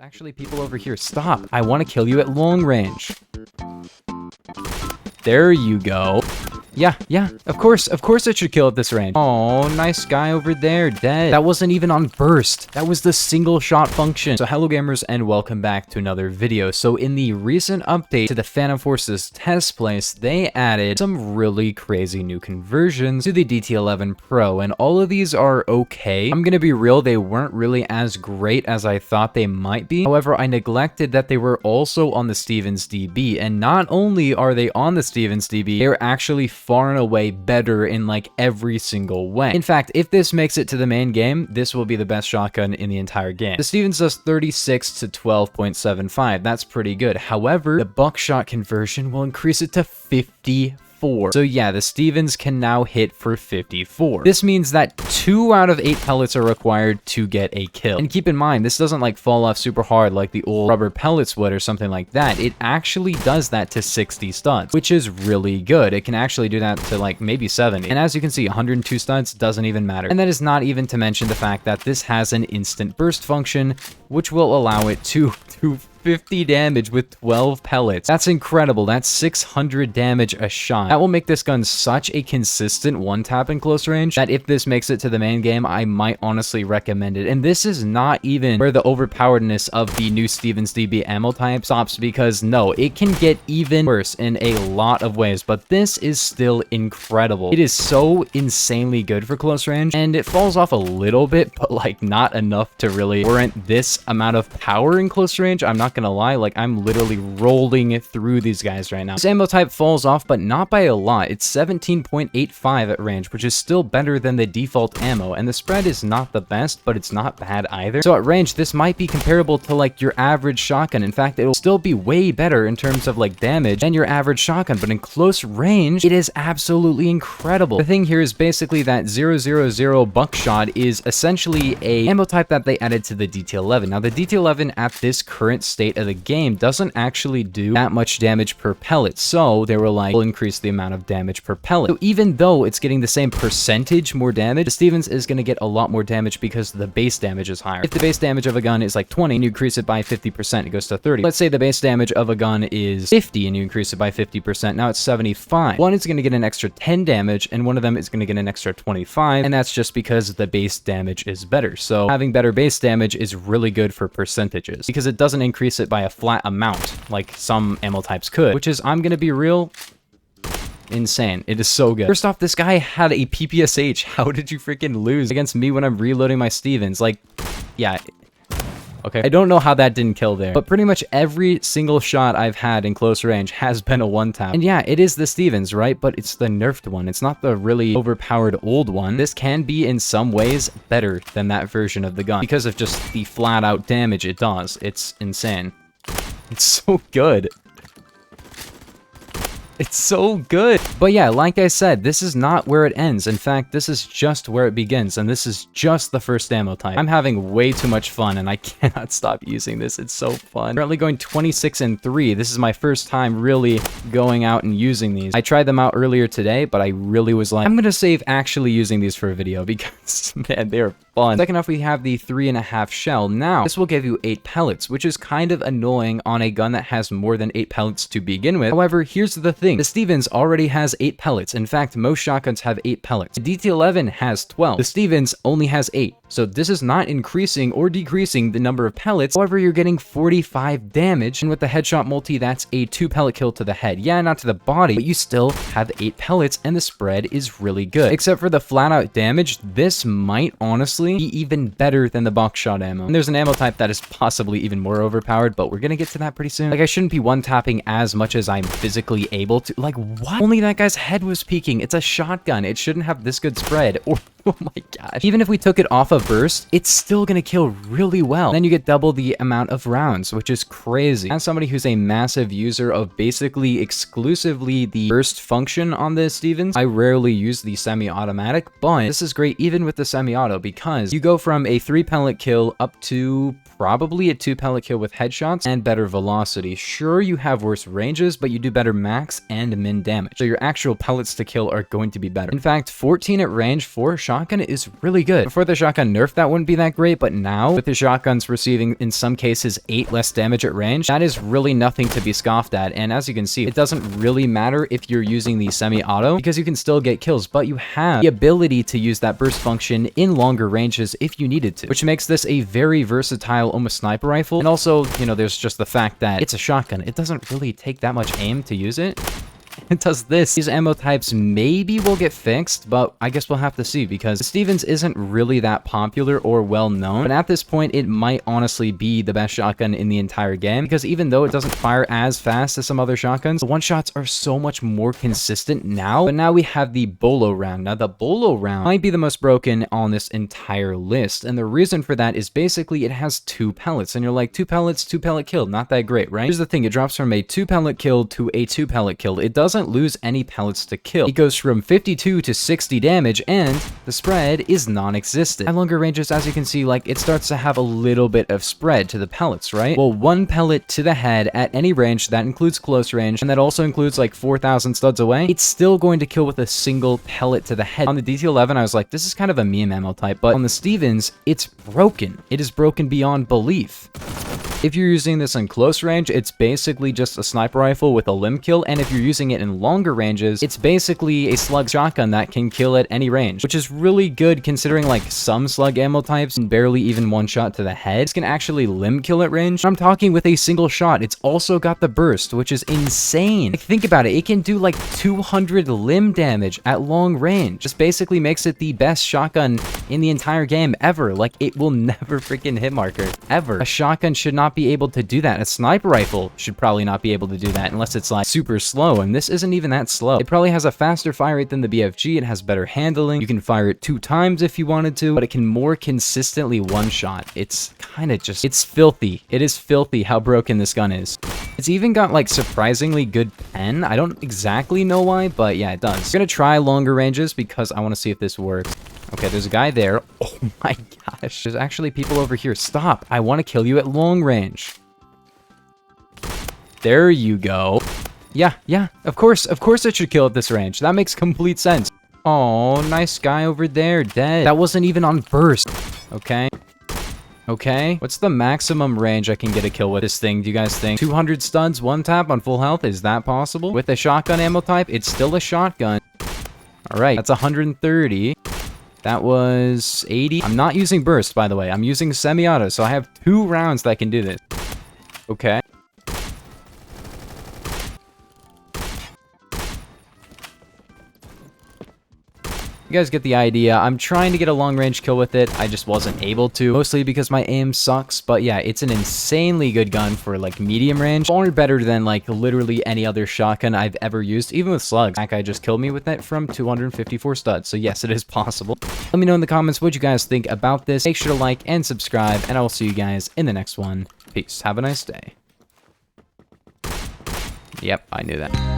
Actually, people over here, stop. I want to kill you at long range. There you go. Yeah, of course it should kill at this range. Oh, nice guy over there, dead. That wasn't even on burst. That was the single shot function. So hello gamers and welcome back to another video. So in the recent update to the Phantom Forces test place, they added some really crazy new conversions to the DT11 Pro, and all of these are okay. I'm gonna be real, they weren't really as great as I thought they might be. However, I neglected that they were also on the Stevens DB, and not only are they on the Stevens DB, they're actually far and away better in like every single way. In fact, if this makes it to the main game, this will be the best shotgun in the entire game. The Stevens does 36 to 12.75. That's pretty good. However, the buckshot conversion will increase it to 54. So yeah, the Stevens can now hit for 54. This means that 2 out of 8 pellets are required to get a kill. And keep in mind, this doesn't like fall off super hard like the old rubber pellets would or something like that. It actually does that to 60 studs, which is really good. It can actually do that to like maybe 70. And as you can see, 102 studs doesn't even matter. And that is not even to mention the fact that this has an instant burst function, which will allow it to 50 damage with 12 pellets. That's incredible. That's 600 damage a shot. That will make this gun such a consistent one-tap in close range that if this makes it to the main game, I might honestly recommend it. And this is not even where the overpoweredness of the new Stevens DB ammo type stops, because no, it can get even worse in a lot of ways, but this is still incredible. It is so insanely good for close range, and it falls off a little bit, but like not enough to really warrant this amount of power in close range. I'm not gonna lie, like I'm literally rolling through these guys right now. This ammo type falls off, but not by a lot. It's 17.85 at range, which is still better than the default ammo, and the spread is not the best, but it's not bad either. So at range, this might be comparable to like your average shotgun. In fact, it'll still be way better in terms of like damage than your average shotgun, but in close range, it is absolutely incredible. The thing here is basically that 000 buckshot is essentially a ammo type that they added to the DT11. Now the DT11 at this current state of the game doesn't actually do that much damage per pellet, so they were like, we'll increase the amount of damage per pellet. So even though it's getting the same percentage more damage, the Stevens is going to get a lot more damage because the base damage is higher. If the base damage of a gun is like 20 and you increase it by 50%, it goes to 30. Let's say the base damage of a gun is 50 and you increase it by 50%, now it's 75. One is going to get an extra 10 damage and one of them is going to get an extra 25, and that's just because the base damage is better. So having better base damage is really good for percentages because it doesn't increase it by a flat amount like some ammo types could, which is, I'm gonna be real, insane. It is so good. First off, this guy had a PPSH. How did you freaking lose against me when I'm reloading my Stevens? Like, yeah. Okay, I don't know how that didn't kill there, but pretty much every single shot I've had in close range has been a one-tap. And yeah, it is the Stevens, right? But it's the nerfed one. It's not the really overpowered old one. This can be in some ways better than that version of the gun because of just the flat-out damage it does. It's insane. It's so good. It's so good. But yeah, like I said, this is not where it ends. In fact, this is just where it begins, and this is just the first ammo type. I'm having way too much fun, and I cannot stop using this. It's so fun. Currently going 26 and 3. This is my first time really going out and using these. I tried them out earlier today, but I really was like, I'm gonna save actually using these for a video because, man, they're fun. Second off, we have the 3.5 shell. Now, this will give you 8 pellets, which is kind of annoying on a gun that has more than 8 pellets to begin with. However, here's the thing. The Stevens already has 8 pellets. In fact, most shotguns have 8 pellets. The DT11 has 12. The Stevens only has 8. So this is not increasing or decreasing the number of pellets. However, you're getting 45 damage. And with the headshot multi, that's a 2 pellet kill to the head. Yeah, not to the body, but you still have 8 pellets and the spread is really good. Except for the flat out damage, this might honestly be even better than the buckshot ammo. And there's an ammo type that is possibly even more overpowered, but we're gonna get to that pretty soon. Like, I shouldn't be one-tapping as much as I'm physically able to. Like, what? Only that guy's head was peeking. It's a shotgun. It shouldn't have this good spread. Or, oh my gosh. Even if we took it off of burst, it's still gonna kill really well. And then you get double the amount of rounds, which is crazy. As somebody who's a massive user of basically exclusively the burst function on the Stevens, I rarely use the semi-automatic, but this is great even with the semi-auto because you go from a 3 pellet kill up to probably a 2 pellet kill with headshots and better velocity. Sure, you have worse ranges, but you do better max and min damage. So your actual pellets to kill are going to be better. In fact, 14 at range for shotgun is really good. Before the shotgun nerf, that wouldn't be that great, but now, with the shotguns receiving, in some cases, 8 less damage at range, that is really nothing to be scoffed at. And as you can see, it doesn't really matter if you're using the semi-auto, because you can still get kills, but you have the ability to use that burst function in longer ranges if you needed to, which makes this a very versatile, almost sniper rifle. And also, you know, there's just the fact that it's a shotgun. It doesn't really take that much aim to use it. It does this. These ammo types maybe will get fixed, but I guess we'll have to see, because the Stevens isn't really that popular or well known, but at this point it might honestly be the best shotgun in the entire game, because even though it doesn't fire as fast as some other shotguns, the one-shots are so much more consistent now. But now we have the Bolo round. Now the Bolo round might be the most broken on this entire list, and the reason for that is basically it has 2 pellets, and you're like, 2 pellets, 2 pellet kill, not that great, right? Here's the thing, it drops from a 2 pellet kill to a 2 pellet kill. It doesn't lose any pellets to kill. It goes from 52 to 60 damage, and the spread is non-existent. At longer ranges, as you can see, like, it starts to have a little bit of spread to the pellets, right? Well, 1 pellet to the head at any range, that includes close range, and that also includes like 4,000 studs away, it's still going to kill with a single pellet to the head. On the DT11, I was like, this is kind of a meme ammo type, but on the Stevens, it's broken. It is broken beyond belief. If you're using this in close range, it's basically just a sniper rifle with a limb kill, and if you're using it in longer ranges, it's basically a slug shotgun that can kill at any range, which is really good considering like some slug ammo types and barely even one shot to the head. This can actually limb kill at range. I'm talking with a single shot. It's also got the burst, which is insane. Like, think about it. It can do like 200 limb damage at long range. Just basically makes it the best shotgun in the entire game ever. Like, it will never freaking hit marker, ever. A shotgun should not be able to do that. A sniper rifle should probably not be able to do that unless it's like super slow, and this isn't even that slow. It probably has a faster fire rate than the BFG. It has better handling. You can fire it 2 times if you wanted to, but it can more consistently one-shot. It's kind of just, it's filthy. It is filthy how broken this gun is. It's even got like surprisingly good pen. I don't exactly know why, but yeah, it does. We're gonna try longer ranges because I want to see if this works. Okay, there's a guy there. Oh my gosh. There's actually people over here. Stop. I want to kill you at long range. There you go. Yeah. Of course it should kill at this range. That makes complete sense. Oh, nice guy over there. Dead. That wasn't even on burst. Okay. What's the maximum range I can get a kill with this thing, do you guys think? 200 studs, 1 tap on full health? Is that possible? With a shotgun ammo type, it's still a shotgun. All right, that's 130. That was 80. I'm not using burst, by the way. I'm using semi-auto, so I have 2 rounds that can do this. Okay. You guys get the idea. I'm trying to get a long-range kill with it. I just wasn't able to, mostly because my aim sucks. But yeah, it's an insanely good gun for like medium range. Far better than like literally any other shotgun I've ever used, even with slugs. That guy just killed me with it from 254 studs. So yes, it is possible. Let me know in the comments what you guys think about this. Make sure to like and subscribe, and I will see you guys in the next one. Peace. Have a nice day. Yep, I knew that.